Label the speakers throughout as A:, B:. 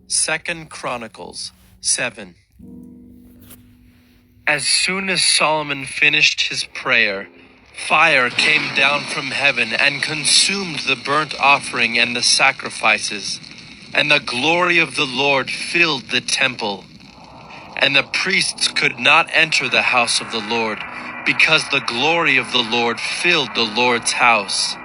A: 2 Chronicles 7. As soon as Solomon finished his prayer, fire came down from heaven and consumed the burnt offering and the sacrifices, and the glory of the Lord filled the temple. And the priests could not enter the house of the Lord, because the glory of the Lord filled the Lord's house.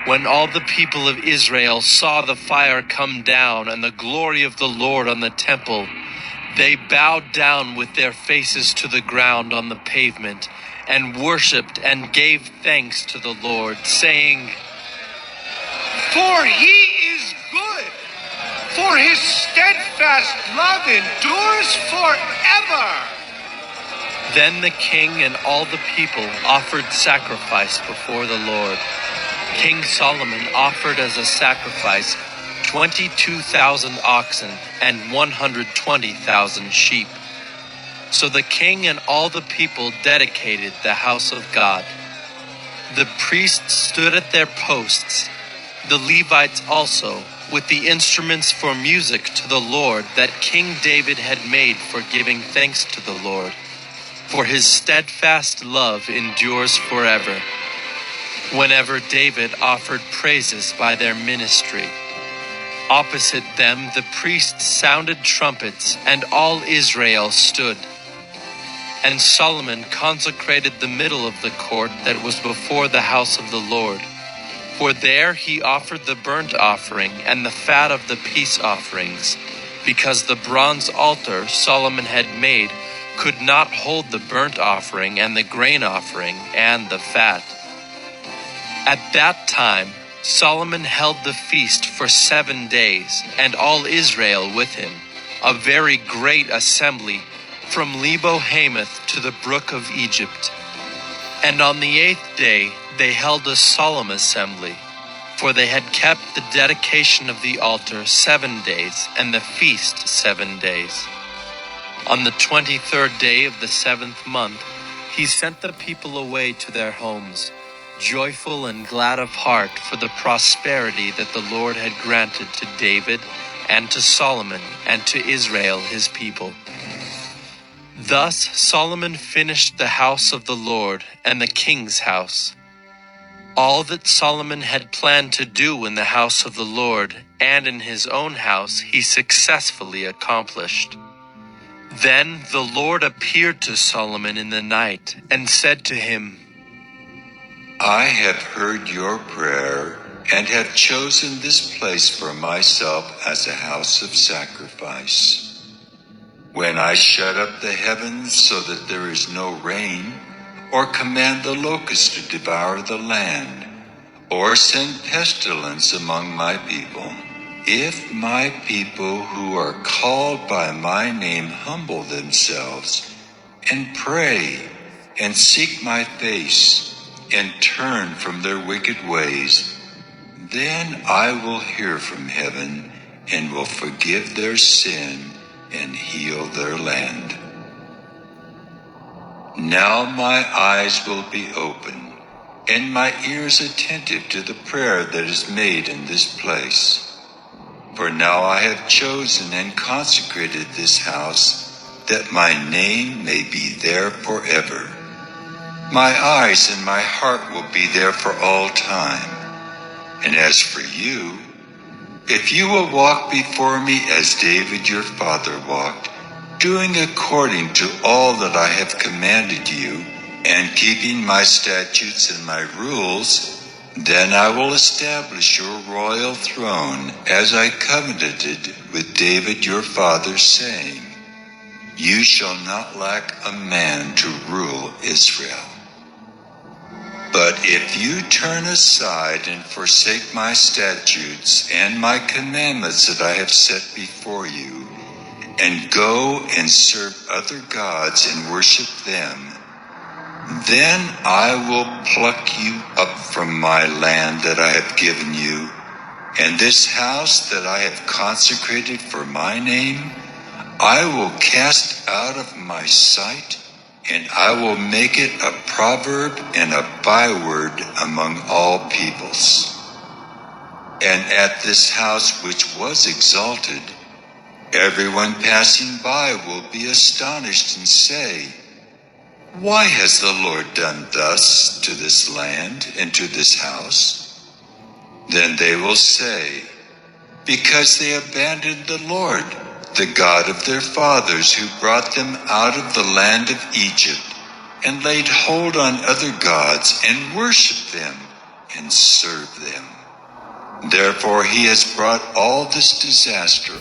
A: When all the people of Israel saw the fire come down and the glory of the Lord on the temple, they bowed down with their faces to the ground on the pavement, and worshipped and gave thanks to the Lord, saying,
B: For he is good, for his steadfast love endures forever.
A: Then the king and all the people offered sacrifice before the Lord. King Solomon offered as a sacrifice 22,000 oxen and 120,000 sheep. So the king and all the people dedicated the house of God. The priests stood at their posts, the Levites also, with the instruments for music to the Lord that King David had made for giving thanks to the Lord. For his steadfast love endures forever. Whenever David offered praises by their ministry, opposite them the priests sounded trumpets, and all Israel stood. And Solomon consecrated the middle of the court that was before the house of the Lord. For there he offered the burnt offering and the fat of the peace offerings, because the bronze altar Solomon had made could not hold the burnt offering and the grain offering and the fat. At that time, Solomon held the feast for 7 days, and all Israel with him, a very great assembly, from Lebo-Hamath to the brook of Egypt. And on the 8th day they held a solemn assembly, for they had kept the dedication of the altar 7 days, and the feast 7 days. On the 23rd day of the 7th month, he sent the people away to their homes, joyful and glad of heart for the prosperity that the Lord had granted to David and to Solomon and to Israel his people. Thus Solomon finished the house of the Lord and the king's house. All that Solomon had planned to do in the house of the Lord and in his own house he successfully accomplished. Then the Lord appeared to Solomon in the night and said to him,
C: I have heard your prayer and have chosen this place for myself as a house of sacrifice. When I shut up the heavens so that there is no rain, or command the locusts to devour the land, or send pestilence among my people, if my people who are called by my name humble themselves and pray and seek my face, and turn from their wicked ways, then I will hear from heaven and will forgive their sin and heal their land. Now my eyes will be open and my ears attentive to the prayer that is made in this place. For now I have chosen and consecrated this house that my name may be there forever. My eyes and my heart will be there for all time. And as for you, if you will walk before me as David your father walked, doing according to all that I have commanded you, and keeping my statutes and my rules, then I will establish your royal throne as I covenanted with David your father, saying, You shall not lack a man to rule Israel. But if you turn aside and forsake my statutes and my commandments that I have set before you, and go and serve other gods and worship them, then I will pluck you up from my land that I have given you, and this house that I have consecrated for my name, I will cast out of my sight, and I will make it a proverb and a byword among all peoples. And at this house which was exalted, Everyone passing by will be astonished and say, "Why has the Lord done thus to this land and to this house?" Then they will say, "Because they abandoned the Lord, the God of their fathers, who brought them out of the land of Egypt, and laid hold on other gods and worshipped them and served them. Therefore he has brought all this disaster